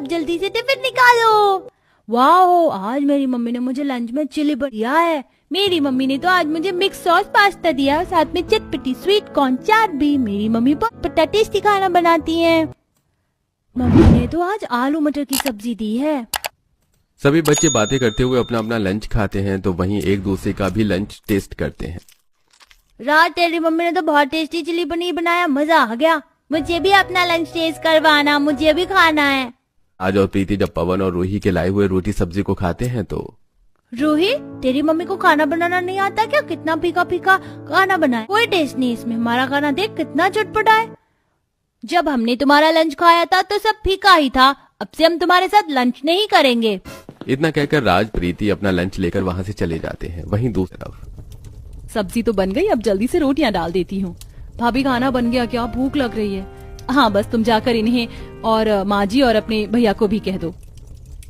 अब जल्दी से टिफिन निकालो। वाह, आज मेरी मम्मी ने मुझे लंच में चिली दिया है। मेरी मम्मी ने तो आज मुझे मिक्स सॉस पास्ता दिया, साथ में चटपटी स्वीट कॉर्न चाट भी। मेरी मम्मी बहुत टेस्टी खाना बनाती है। मम्मी ने तो आज आलू मटर की सब्जी दी है। सभी बच्चे बातें करते हुए अपना अपना लंच खाते हैं, तो वहीं एक दूसरे का भी लंच टेस्ट करते हैं। रात तेरी मम्मी ने तो बहुत टेस्टी चिली पनीर बनाया, मजा आ गया। मुझे भी अपना लंच टेस्ट करवाना, मुझे भी खाना है। आज और प्रीति जब पवन और रूही के लाए हुए रोटी सब्जी को खाते हैं तो रूही, तेरी मम्मी को खाना बनाना नहीं आता क्या? कितना फीका फीका खाना बनाया, कोई टेस्ट नहीं इसमें। हमारा खाना देख कितना चटपटा है। जब हमने तुम्हारा लंच खाया था तो सब फीका ही था। अब से हम तुम्हारे साथ लंच नहीं करेंगे। इतना कहकर राज प्रीति अपना लंच लेकर वहाँ से चले जाते हैं। वहीं दूसरी तरफ सब्जी तो बन गई, अब जल्दी से रोटियां डाल देती हूँ। भाभी खाना बन गया क्या? भूख लग रही है। हाँ, बस तुम जाकर इन्हें और माँ जी और अपने भैया को भी कह दो।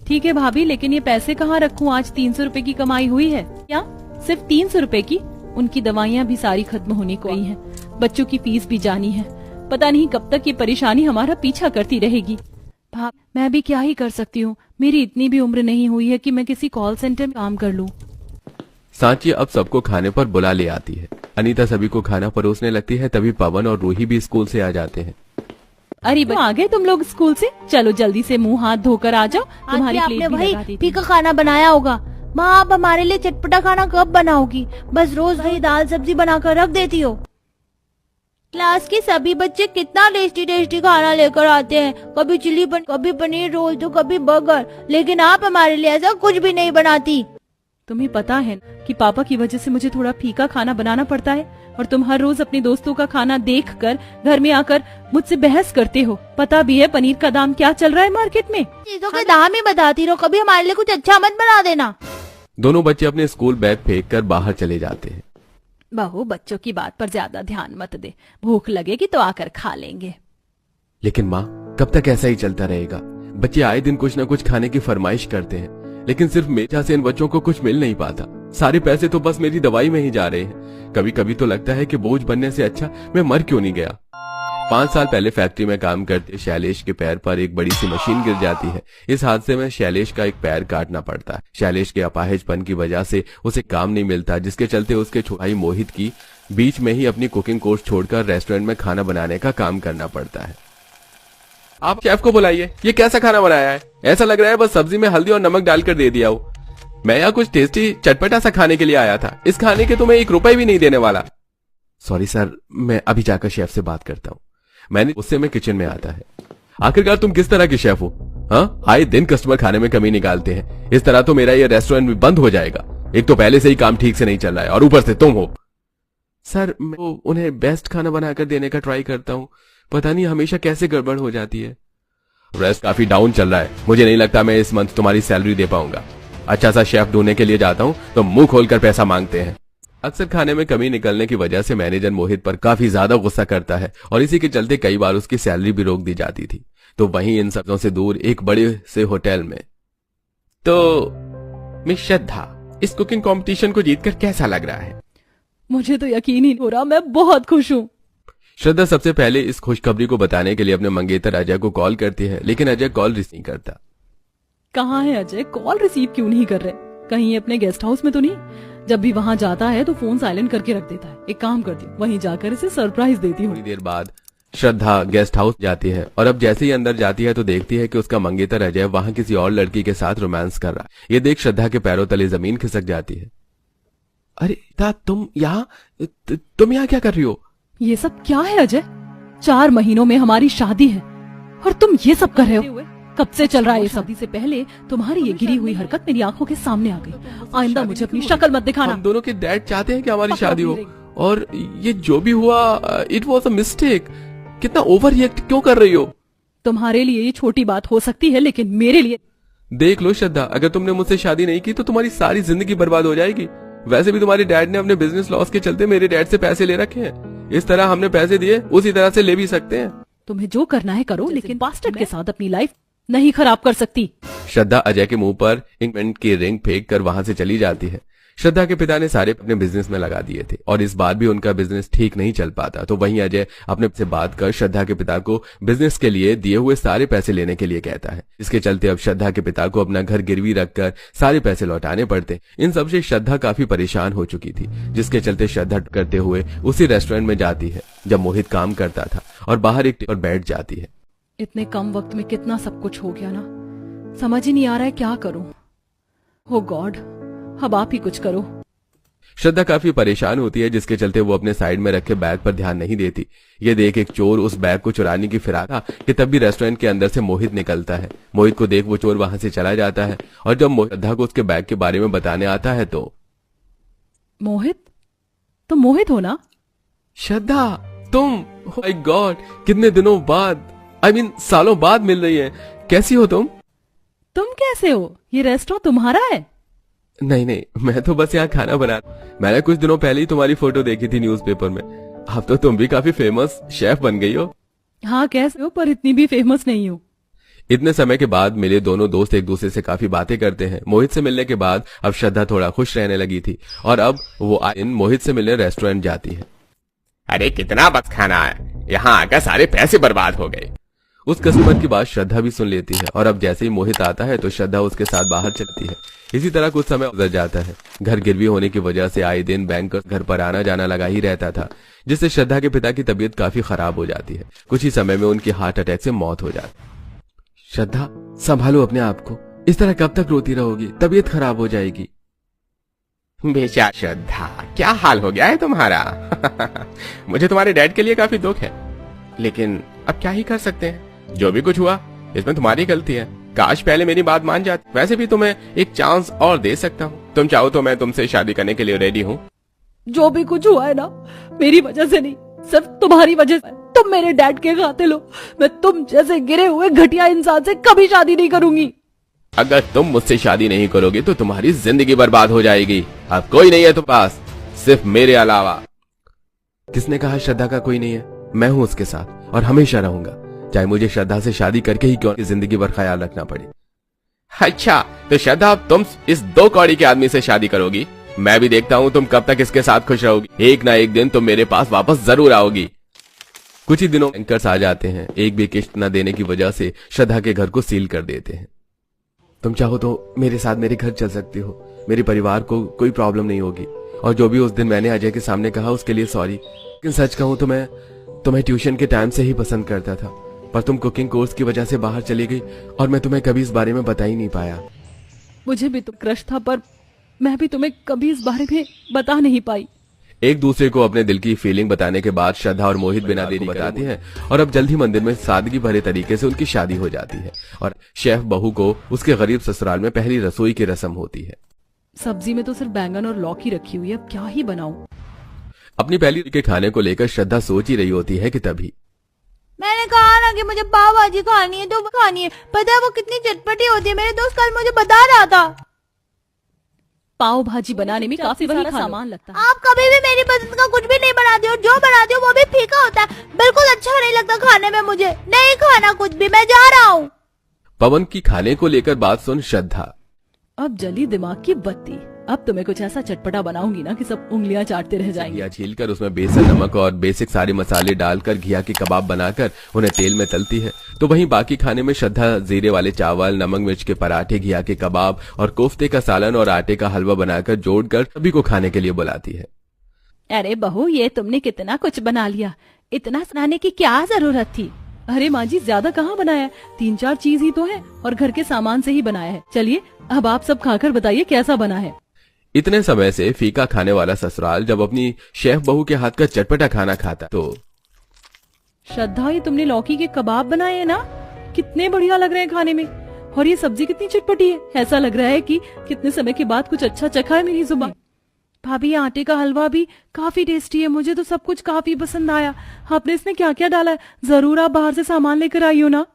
ठीक है भाभी, लेकिन ये पैसे कहाँ रखूं? आज 300 रुपए की कमाई हुई है। क्या सिर्फ 300 रुपए की? उनकी दवाइयाँ भी सारी खत्म होने को आई हैं। बच्चों की फीस भी जानी है। पता नहीं कब तक ये परेशानी हमारा पीछा करती रहेगी। मैं भी क्या ही कर सकती हूँ। मेरी इतनी भी उम्र नहीं हुई है कि मैं किसी कॉल सेंटर में काम कर लूँ। सांची अब सबको खाने पर बुला ले आती है। अनीता सभी को खाना परोसने लगती है। तभी पवन और रूही भी स्कूल से आ जाते हैं। अरे आ गए तुम लोग स्कूल से? चलो जल्दी से मुंह हाथ धोकर आ जाओ। तुम्हारी प्लेट भी लगा देती। फीका खाना बनाया होगा। माँ, आप हमारे लिए चटपटा खाना कब बनाओगी? बस रोज वही दाल सब्जी बनाकर रख देती हो। क्लास के सभी बच्चे कितना टेस्टी टेस्टी खाना लेकर आते हैं, कभी चिली कभी पनीर रोल तो कभी बर्गर, लेकिन आप हमारे लिए ऐसा कुछ भी नहीं बनाती। तुम्हें पता है कि पापा की वजह से मुझे थोड़ा फीका खाना बनाना पड़ता है, और तुम हर रोज अपने दोस्तों का खाना देखकर घर में आकर मुझसे बहस करते हो। पता भी है पनीर का दाम क्या चल रहा है मार्केट में। चीजों के दाम ही बताती रहो, कभी हमारे लिए कुछ अच्छा मत बना देना। दोनों बच्चे अपने स्कूल बैग फेंक कर बाहर चले जाते हैं। बहू, बच्चों की बात पर ज्यादा ध्यान मत दे। भूख लगेगी तो आकर खा लेंगे। लेकिन माँ, कब तक ऐसा ही चलता रहेगा? बच्चे आए दिन कुछ न कुछ खाने की फरमाइश करते हैं, लेकिन सिर्फ मेजा से इन बच्चों को कुछ मिल नहीं पाता। सारे पैसे तो बस मेरी दवाई में ही जा रहे हैं। कभी कभी तो लगता है कि बोझ बनने से अच्छा मैं मर क्यों नहीं गया। 5 साल पहले फैक्ट्री में काम करते शैलेश के पैर पर एक बड़ी सी मशीन गिर जाती है। इस हादसे में शैलेश का एक पैर काटना पड़ता है। शैलेश के अपाहिजपन की वजह से उसे काम नहीं मिलता, जिसके चलते उसके छोटे भाई मोहित की बीच में ही अपनी कुकिंग कोर्स छोड़कर रेस्टोरेंट में खाना बनाने का काम करना पड़ता है। आप शेफ को बुलाइए, ये कैसा खाना बनाया है? ऐसा लग रहा है बस सब्जी में हल्दी और नमक डालकर दे दिया हो। मैं यहाँ कुछ टेस्टी चटपटा सा खाने के लिए आया था। इस खाने के तुम्हें 1 रुपए भी नहीं देने वाला। सॉरी सर, मैं अभी जाकर शेफ से बात करता हूँ। मैंने उससे मैं किचन में आता है। आखिरकार तुम किस तरह के शेफ हो? हाँ, आए दिन कस्टमर खाने में कमी निकालते हैं। इस तरह तो मेरा ये रेस्टोरेंट भी बंद हो जाएगा। एक तो पहले से ही काम ठीक से नहीं चल रहा है और ऊपर से तुम हो। सर, मैं उन्हें बेस्ट खाना बनाकर देने का ट्राई करता हूँ, पता नहीं हमेशा कैसे गड़बड़ हो जाती है। रेस्ट काफी डाउन चल रहा है। मुझे नहीं लगता मैं इस मंथ तुम्हारी सैलरी दे पाऊंगा। अच्छा सा शेफ ढूंढने के लिए जाता हूँ तो मुंह खोलकर पैसा मांगते हैं। अक्सर खाने में कमी निकलने की वजह से मैनेजर मोहित पर काफी ज्यादा गुस्सा करता है और इसी के चलते कई बार उसकी सैलरी भी रोक दी जाती थी। तो वहीं इन सबों से दूर एक बड़े से होटल में तो मिस श्रद्धा, इस कुकिंग कंपटीशन को जीतकर कैसा लग रहा है? मुझे तो यकीन ही नहीं हो रहा, मैं बहुत खुश हूँ। श्रद्धा सबसे पहले इस खुशखबरी को बताने के लिए अपने मंगेतर अजय को कॉल करती है, लेकिन अजय कॉल रिसीव नहीं करता। कहाँ है अजय? कॉल रिसीव क्यों नहीं कर रहे? कहीं अपने गेस्ट हाउस में तो नहीं? जब भी वहाँ जाता है तो फोन साइलेंट करके रख देता है। एक काम करती हूँ, वहीं जाकर इसे सरप्राइज देती हूँ। थोड़ी देर बाद श्रद्धा गेस्ट हाउस जाती है और अब जैसे ही अंदर जाती है तो देखती है कि उसका मंगेतर अजय वहाँ किसी और लड़की के साथ रोमांस कर रहा है। ये देख श्रद्धा के पैरों तले जमीन खिसक जाती है। अरे तुम यहाँ क्या कर रही हो? ये सब क्या है अजय? 4 महीनों में हमारी शादी है और तुम ये सब कर रहे हो? कब से चल रहा है ये सब? शादी से पहले तुम्हारी ये गिरी हुई हरकत मेरी आंखों के सामने आ गई। आइंदा मुझे अपनी शक्ल मत दिखाना। हम दोनों के डैड चाहते हैं कि हमारी शादी हो और ये जो भी हुआ इट वॉज अ मिस्टेक। कितना ओवर रिएक्ट क्यों कर रही हो? तुम्हारे लिए ये छोटी बात हो सकती है, लेकिन मेरे लिए देख लो श्रद्धा, अगर तुमने मुझसे शादी नहीं की तो तुम्हारी सारी जिंदगी बर्बाद हो जाएगी। वैसे भी तुम्हारे डैड ने अपने बिजनेस लॉस के चलते मेरे डैड से पैसे ले रखे हैं। इस तरह हमने पैसे दिए उसी तरह से ले भी सकते हैं। तुम्हें जो करना है करो, लेकिन बास्टर्ड के साथ अपनी लाइफ नहीं खराब कर सकती। श्रद्धा अजय के मुंह पर इंगमेंट की रिंग फेंक कर वहां से चली जाती है। श्रद्धा के पिता ने सारे अपने बिजनेस में लगा दिए थे और इस बार भी उनका बिजनेस ठीक नहीं चल पाता। तो वहीं अजय अपने से बात कर श्रद्धा के पिता को बिजनेस के लिए दिए हुए सारे पैसे लेने के लिए कहता है। इसके चलते अब श्रद्धा के पिता को अपना घर गिरवी रखकर सारे पैसे लौटाने पड़ते। इन सबसे श्रद्धा काफी परेशान हो चुकी थी, जिसके चलते श्रद्धा करते हुए उसी रेस्टोरेंट में जाती है जब मोहित काम करता था और बाहर एक टेबल पर बैठ जाती है। इतने कम वक्त में कितना सब कुछ हो गया ना, समझ ही नहीं आ रहा है क्या करूं। ओ गॉड, अब आप ही कुछ करो। श्रद्धा काफी परेशान होती है, जिसके चलते वो अपने साइड में रखे बैग पर ध्यान नहीं देती। ये देख एक चोर उस बैग को चुराने की फिराक था कि तब भी रेस्टोरेंट के अंदर से मोहित निकलता है। मोहित को देख वो चोर वहां से चला जाता है और जब मोहित श्रद्धा को उसके बैग के बारे में बताने आता है तो मोहित हो ना? श्रद्धा तुम, ओह माय गॉड, कितने दिनों बाद, सालों बाद मिल रही है। कैसी हो तुम? तुम कैसे हो? ये रेस्टोरेंट तुम्हारा है? नहीं, मैं तो बस यहाँ खाना बना। मैंने कुछ दिनों पहले ही तुम्हारी फोटो देखी थी न्यूज़पेपर में। अब तो तुम भी काफी फेमस शेफ बन गई हो। हाँ कैसे हो, पर इतनी भी फेमस नहीं हूँ। इतने समय के बाद मिले दोनों दोस्त एक दूसरे से काफी बातें करते हैं। मोहित से मिलने के बाद अब श्रद्धा थोड़ा खुश रहने लगी थी और अब वो मोहित से मिलने रेस्टोरेंट जाती है। अरे कितना बस खाना है, यहाँ आकर सारे पैसे बर्बाद हो गए। उस कस्टमर की बात श्रद्धा भी सुन लेती है और अब जैसे ही मोहित आता है तो श्रद्धा उसके साथ बाहर चलती है। इसी तरह कुछ समय गुजर जाता है। घर गिरवी होने की वजह से आए दिन बैंक घर पर आना जाना लगा ही रहता था, जिससे श्रद्धा के पिता की तबीयत काफी खराब हो जाती है। कुछ ही समय में उनकी हार्ट अटैक से मौत हो जाती है। श्रद्धा, संभालो अपने आप को, इस तरह कब तक रोती रहोगी? तबीयत खराब हो जाएगी। बेचारी श्रद्धा, क्या हाल हो गया है तुम्हारा? मुझे तुम्हारे डैड के लिए काफी दुख है, लेकिन अब क्या ही कर सकते हैं। जो भी कुछ हुआ इसमें तुम्हारी गलती है। काश पहले मेरी बात मान जाती। वैसे भी तुम्हें एक चांस और दे सकता हूँ। तुम चाहो तो मैं तुमसे शादी करने के लिए रेडी हूँ। जो भी कुछ हुआ है ना, मेरी वजह से नहीं, सिर्फ तुम्हारी वजह से। तुम मेरे डैड के खातिर हो। मैं तुम जैसे गिरे हुए घटिया इंसान से कभी शादी नहीं करूंगी। अगर तुम मुझसे शादी नहीं करोगे तो तुम्हारी जिंदगी बर्बाद हो जाएगी। अब कोई नहीं है तुम्हारे पास, सिर्फ मेरे अलावा। किसने कहा श्रद्धा का कोई नहीं है? मैं हूं उसके साथ और हमेशा रहूंगा, चाहे मुझे श्रद्धा से शादी करके ही क्यों जिंदगी भर ख्याल रखना पड़े। अच्छा तो श्रद्धा, तुम इस 2 कौड़ी के आदमी से शादी करोगी? मैं भी देखता हूँ तुम कब तक इसके साथ खुश रहोगी। एक ना एक दिन तुम मेरे पास वापस जरूर आओगी। कुछ ही दिनों बैंकर्स आ जाते हैं। एक भी किस्त न देने की वजह से श्रद्धा के घर को सील कर देते हैं। तुम चाहो तो मेरे साथ मेरे घर चल सकती हो, मेरे परिवार को कोई प्रॉब्लम नहीं होगी। और जो भी उस दिन मैंने अजय के सामने कहा उसके लिए सॉरी। लेकिन सच कहूं तो मैं तुम्हें ट्यूशन के टाइम से ही पसंद करता था, पर तुम कुकिंग कोर्स की वजह से बाहर चली गई और मैं तुम्हें कभी इस बारे में बता ही नहीं पाया। मुझे भी तो क्रश था, पर मैं भी तुम्हें कभी इस बारे में बता नहीं पाई। एक दूसरे को अपने दिल की फीलिंग बताने के बाद श्रद्धा और मोहित बिना देरी बताते हैं और अब जल्द ही मंदिर में सादगी भरे तरीके से उनकी शादी हो जाती है और शेफ बहू को उसके गरीब ससुराल में पहली रसोई की रस्म होती है। सब्जी में तो सिर्फ बैंगन और लौकी रखी हुई है, अब क्या ही बनाऊं। अपनी पहली के खाने को लेकर श्रद्धा सोच ही रही होती है कि तभी मैंने कहा ना कि मुझे पाव भाजी खानी है तो खानी है। पता है वो कितनी चटपटी होती है, मेरे दोस्त कल मुझे बता रहा था। पाव भाजी बनाने में काफी सारा सामान लगता है। आप कभी भी मेरी पसंद का कुछ भी नहीं बनाते हो, जो बनाते हो वो भी फीका होता है, बिल्कुल अच्छा नहीं लगता खाने में। मुझे नहीं खाना कुछ भी, मैं जा रहा हूँ। पवन की खाने को लेकर बात सुन श्रद्धा, अब जली दिमाग की बत्ती। अब तो मैं कुछ ऐसा चटपटा बनाऊंगी ना कि सब उंगलियां चाटते रह जाएंगे। घिया छीलकर उसमें बेसन, नमक और बेसिक सारे मसाले डालकर घिया के कबाब बनाकर उन्हें तेल में तलती है। तो वहीं बाकी खाने में श्रद्धा जीरे वाले चावल, नमक मिर्च के पराठे, घिया के कबाब और कोफ्ते का सालन और आटे का हलवा बनाकर जोड़कर सभी को खाने के लिए बुलाती है। अरे बहू, ये तुमने कितना कुछ बना लिया, इतना सुनाने की क्या जरूरत थी? अरे माँ जी, ज्यादा कहाँ बनाया है, 3-4 चीज ही तो है और घर के सामान से ही बनाया है। चलिए अब आप सब खाकर बताइए कैसा बना है। इतने समय से फीका खाने वाला ससुराल जब अपनी शेफ बहू के हाथ का चटपटा खाना खाता तो श्रद्धा, ये तुमने लौकी के कबाब बनाए हैं ना, कितने बढ़िया लग रहे हैं खाने में। और ये सब्जी कितनी चटपटी है, ऐसा लग रहा है कि कितने समय के बाद कुछ अच्छा चखा है मेरी जुबान। भाभी, आटे का हलवा भी काफी टेस्टी है, मुझे तो सब कुछ काफी पसंद आया। आपने इसमें क्या क्या डाला है? जरूर आप बाहर से सामान लेकर आई हो ना?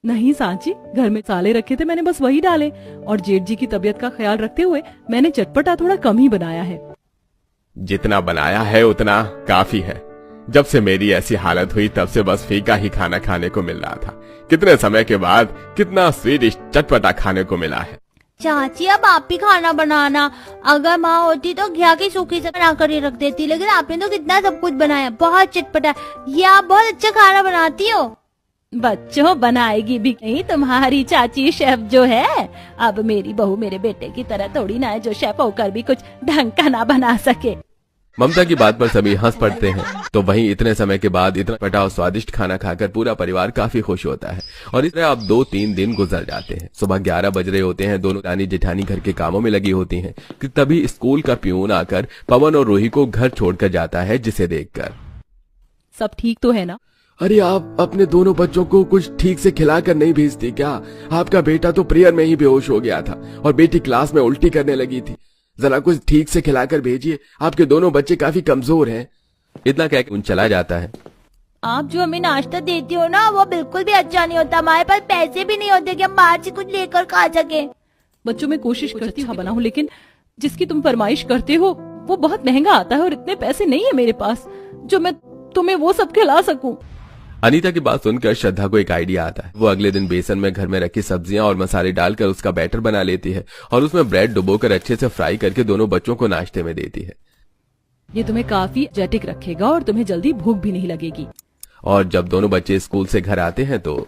नहीं सांची, घर में साले रखे थे, मैंने बस वही डाले। और जेठ जी की तबीयत का ख्याल रखते हुए मैंने चटपटा थोड़ा कम ही बनाया है। जितना बनाया है उतना काफी है। जब से मेरी ऐसी हालत हुई तब से बस फीका ही खाना खाने को मिल रहा था। कितने समय के बाद कितना स्वीडिश चटपटा खाने को मिला है। चाची अब आप ही खाना बनाना। अगर माँ होती तो घिया की सूखी से बना कर ही रख देती, लेकिन आपने तो कितना सब कुछ बनाया, बहुत चटपटा। ये आप बहुत अच्छा खाना बनाती हो। बच्चों, बनाएगी भी नहीं, तुम्हारी चाची शेफ जो है। अब मेरी बहू मेरे बेटे की तरह थोड़ी ना है जो शेफ होकर भी कुछ ढंग का ना बना सके। ममता की बात पर सभी हंस पड़ते हैं। तो वहीं इतने समय के बाद इतना पटा और स्वादिष्ट खाना खाकर पूरा परिवार काफी खुश होता है। और इस तरह अब 2-3 दिन गुजर जाते हैं। सुबह 11 बज रहे होते हैं, दोनों रानी जेठानी घर के कामों में लगी होती हैं कि तभी स्कूल का प्यून आकर पवन और रूही को घर छोड़कर जाता है, जिसे देखकर सब ठीक तो है ना? अरे आप अपने दोनों बच्चों को कुछ ठीक से खिलाकर नहीं भेजती क्या? आपका बेटा तो प्रेयर में ही बेहोश हो गया था और बेटी क्लास में उल्टी करने लगी थी। जरा कुछ ठीक से खिलाकर भेजिए, आपके दोनों बच्चे काफी कमजोर हैं। इतना कहकर उन चला जाता है। आप जो हमें नाश्ता देती हो ना, वो बिल्कुल भी अच्छा नहीं होता। हमारे पास पैसे भी नहीं होते कि हम बाहर से कुछ लेकर खा सके। बच्चों, मैं कोशिश करती हूँ बनाऊं, लेकिन जिसकी तुम फरमाइश करते हो वो बहुत महंगा आता है और इतने पैसे नहीं है मेरे पास जो मैं तुम्हें वो सब खिला सकूं। अनीता की बात सुनकर श्रद्धा को एक आइडिया आता है। वो अगले दिन बेसन में घर में रखी सब्जियां और मसाले डालकर उसका बैटर बना लेती है और उसमें ब्रेड डुबोकर अच्छे से फ्राई करके दोनों बच्चों को नाश्ते में देती है। ये तुम्हें काफी एनर्जेटिक रखेगा और तुम्हें जल्दी भूख भी नहीं लगेगी। और जब दोनों बच्चे स्कूल से घर आते हैं तो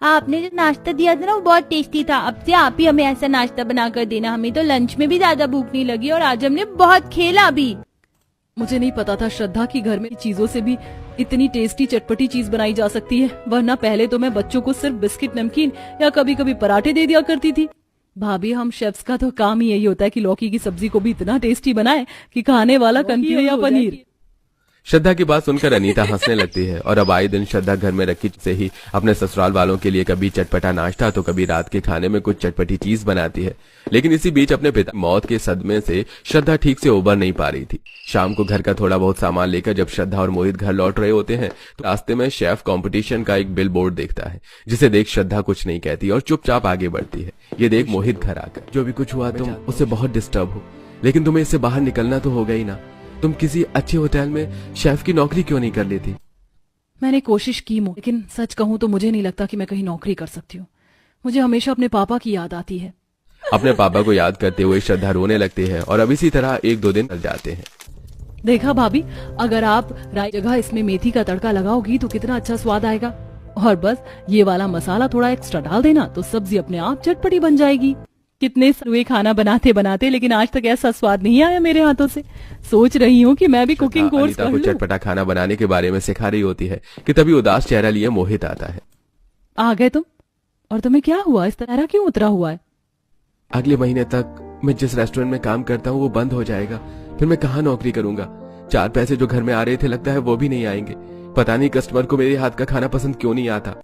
आपने जो नाश्ता दिया था ना, वो बहुत टेस्टी था। अब से आप ही हमें ऐसा नाश्ता बना कर देना। हमें तो लंच में भी ज्यादा भूख नहीं लगी और आज हमने बहुत खेला भी। मुझे नहीं पता था श्रद्धा की घर में चीजों से भी इतनी टेस्टी चटपटी चीज बनाई जा सकती है, वरना पहले तो मैं बच्चों को सिर्फ बिस्किट, नमकीन या कभी कभी पराठे दे दिया करती थी। भाभी, हम शेफ्स का तो काम ही यही होता है कि लौकी की सब्जी को भी इतना टेस्टी बनाए कि खाने वाला कंफ्यूज या पनीर। श्रद्धा की बात सुनकर अनीता हंसने लगती है और अब आए दिन श्रद्धा घर में रखी से ही अपने ससुराल वालों के लिए कभी चटपटा नाश्ता तो कभी रात के खाने में कुछ चटपटी चीज बनाती है। लेकिन इसी बीच अपने पिता मौत के सदमे से श्रद्धा ठीक से उबर नहीं पा रही थी। शाम को घर का थोड़ा बहुत सामान लेकर जब श्रद्धा और मोहित घर लौट रहे होते हैं तो रास्ते में शेफ कंपटीशन का एक बिल बोर्ड देखता है, जिसे देख श्रद्धा कुछ नहीं कहती और चुपचाप आगे बढ़ती है। ये देख मोहित घर आकर, जो भी कुछ हुआ तुम उससे बहुत डिस्टर्ब हो, लेकिन तुम्हें इससे बाहर निकलना तो होगा ही ना। तुम किसी अच्छे होटल में शेफ की नौकरी क्यों नहीं कर लेती? मैंने कोशिश की लेकिन सच कहूँ तो मुझे नहीं लगता कि मैं कहीं नौकरी कर सकती हूँ। मुझे हमेशा अपने पापा की याद आती है। अपने पापा को याद करते हुए श्रद्धा रोने लगती है और अब इसी तरह 1-2 दिन चल जाते हैं। देखा भाभी, अगर आप राई जगह इसमें मेथी का तड़का लगाओगी तो कितना अच्छा स्वाद आएगा। और बस ये वाला मसाला थोड़ा एक्स्ट्रा डाल देना तो सब्जी अपने आप चटपटी बन जाएगी। कितने हुए खाना बनाते बनाते, लेकिन आज तक ऐसा स्वाद नहीं आया मेरे हाथों से। सोच रही हूँ कि मैं भी कुकिंग कोर्स कर लूं। चटपटा खाना बनाने के बारे में सिखा रही होती है कि तभी उदास चेहरा लिए मोहित आता है। आ गए तुम? और तुम्हें क्या हुआ? इस तरह क्यों उतरा हुआ है? अगले महीने तक मैं जिस रेस्टोरेंट में काम करता हूँ वो बंद हो जाएगा। फिर मैं कहाँ नौकरी करूंगा? 4 पैसे जो घर में आ रहे थे लगता है वो भी नहीं आएंगे। पता नहीं कस्टमर को मेरे हाथ का खाना पसंद क्यों नहीं आता।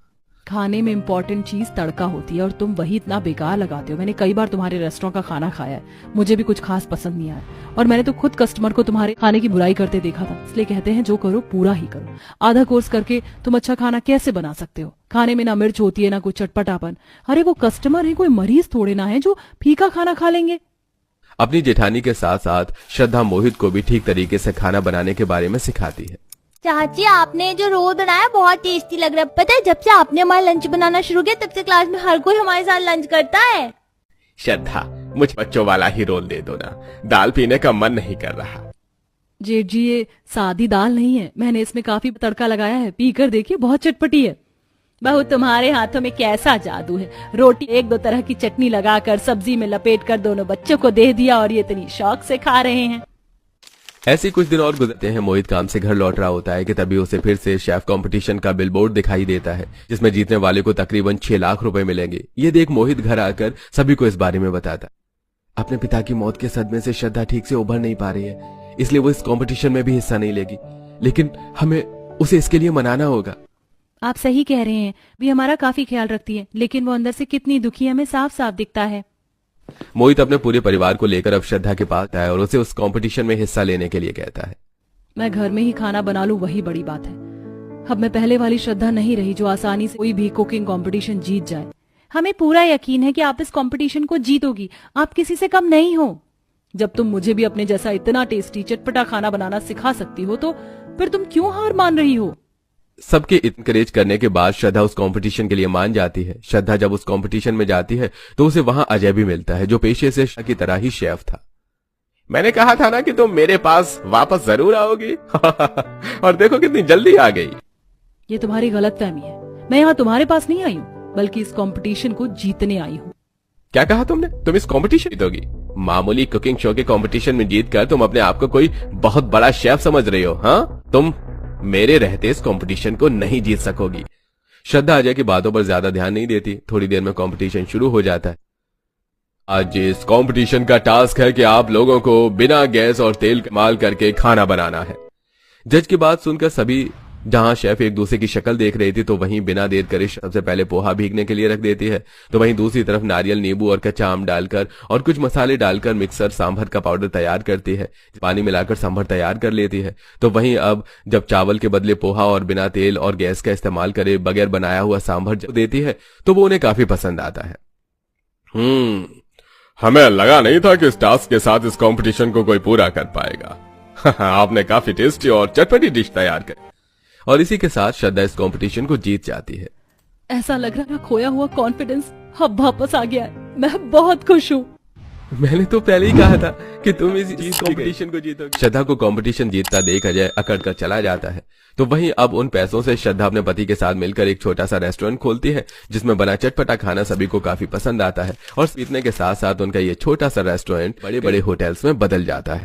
खाने में इम्पोर्टेंट चीज तड़का होती है और तुम वही इतना बेकार लगाते हो। मैंने कई बार तुम्हारे रेस्टोरेंट का खाना खाया है, मुझे भी कुछ खास पसंद नहीं आया और मैंने तो खुद कस्टमर को तुम्हारे खाने की बुराई करते देखा था। इसलिए कहते हैं जो करो पूरा ही करो। आधा कोर्स करके तुम अच्छा खाना कैसे बना सकते हो? खाने में ना मिर्च होती है ना कुछ चटपटापन। अरे वो कस्टमर है, कोई मरीज थोड़े ना है जो फीका खाना खा लेंगे। अपनी जेठानी के साथ साथ श्रद्धा मोहित को भी ठीक तरीके से खाना बनाने के बारे में सिखाती है। चाची, आपने जो रोल बनाया बहुत टेस्टी लग रहा है। पता है, जब से आपने हमारा लंच बनाना शुरू किया तब से क्लास में हर कोई हमारे साथ लंच करता है। श्रद्धा, मुझ बच्चों वाला ही रोल दे दो ना, दाल पीने का मन नहीं कर रहा। जेठ जी, ये सादी दाल नहीं है, मैंने इसमें काफी तड़का लगाया है। पीकर देखिए, बहुत चटपटी है। बहू, तुम्हारे हाथों में कैसा जादू है। रोटी 1-2 तरह की चटनी लगाकर सब्जी में लपेट कर दोनों बच्चों को दे दिया और ये इतनी शौक से खा रहे हैं। ऐसे कुछ दिन और गुजरते हैं। मोहित काम से घर लौट रहा होता है कि तभी उसे फिर से शेफ कंपटीशन का बिलबोर्ड दिखाई देता है, जिसमें जीतने वाले को तकरीबन 6 लाख रुपए मिलेंगे। ये देख मोहित घर आकर सभी को इस बारे में बताता। अपने पिता की मौत के सदमे से श्रद्धा ठीक से उभर नहीं पा रही है, इसलिए वो इस कंपटीशन में भी हिस्सा नहीं लेगी। लेकिन हमें उसे इसके लिए मनाना होगा। आप सही कह रहे हैं, भी हमारा काफी ख्याल रखती है, लेकिन वो अंदर से कितनी दुखी हमें साफ साफ दिखता है। मोहित अपने पूरे परिवार को लेकर अब श्रद्धा के पास आया और उसे उस कंपटीशन में हिस्सा लेने के लिए कहता है। मैं घर में ही खाना बना लूं वही बड़ी बात है। अब मैं पहले वाली श्रद्धा नहीं रही जो आसानी से कोई भी कुकिंग कंपटीशन जीत जाए। हमें पूरा यकीन है कि आप इस कंपटीशन को जीतोगी। आप किसी से कम नहीं हो। जब तुम मुझे भी अपने जैसा इतना टेस्टी चटपटा खाना बनाना सिखा सकती हो तो फिर तुम क्यों हार मान रही हो? सबके इनकरेज करने के बाद श्रद्धा उस कंपटीशन के लिए मान जाती है। श्रद्धा जब उस कंपटीशन में जाती है तो उसे वहां अजय भी मिलता है, जो पेशे से श्रद्धा की तरह ही शेफ था। मैंने कहा था ना कि तुम मेरे पास वापस जरूर आओगी। और देखो कितनी जल्दी आ गई। ये तुम्हारी गलतफहमी है। मैं यहाँ तुम्हारे पास नहीं आई हूँ, बल्कि इस कंपटीशन को जीतने आई हूँ। क्या कहा तुमने? तुम इस कंपटीशन जीतोगी? मामूली कुकिंग शो के कंपटीशन में जीतकर तुम अपने आप को कोई बहुत बड़ा शेफ समझ रही हो? हाँ, तुम मेरे रहते इस कंपटीशन को नहीं जीत सकोगी। श्रद्धा अजय की बातों पर ज्यादा ध्यान नहीं देती। थोड़ी देर में कंपटीशन शुरू हो जाता है। आज इस कंपटीशन का टास्क है कि आप लोगों को बिना गैस और तेल इस्तेमाल करके खाना बनाना है। जज की बात सुनकर सभी, जहां शेफ एक दूसरे की शक्ल देख रही थी, तो वहीं बिना देर करे सबसे पहले पोहा भीगने के लिए रख देती है, तो वहीं दूसरी तरफ नारियल, नींबू और कच्चा आम डालकर और कुछ मसाले डालकर मिक्सर सांभर का पाउडर तैयार करती है। पानी मिलाकर सांभर तैयार कर लेती है। तो वहीं अब जब चावल के बदले पोहा और बिना तेल और गैस का इस्तेमाल करे बगैर बनाया हुआ सांभर जब देती है तो वो उन्हें काफी पसंद आता है। हमें लगा नहीं था कि इस टास्क के साथ इस कंपटीशन को कोई पूरा कर पाएगा। आपने काफी टेस्टी और चटपटी डिश तैयार की। और इसी के साथ श्रद्धा इस कंपटीशन को जीत जाती है। ऐसा लग रहा है खोया हुआ कॉन्फिडेंस अब वापस आ गया है। मैं बहुत खुश हूँ। मैंने तो पहले ही कहा था कि तुम इस कंपटीशन को जीतोगे। श्रद्धा को कंपटीशन जीतता देख अजय अकड़ कर चला जाता है। तो वहीं अब उन पैसों से श्रद्धा अपने पति के साथ मिलकर एक छोटा सा रेस्टोरेंट खोलती है, जिसमें बना चटपटा खाना सभी को काफी पसंद आता है। और जीतने के साथ साथ उनका ये छोटा सा रेस्टोरेंट बड़े बड़े होटल्स में बदल जाता है।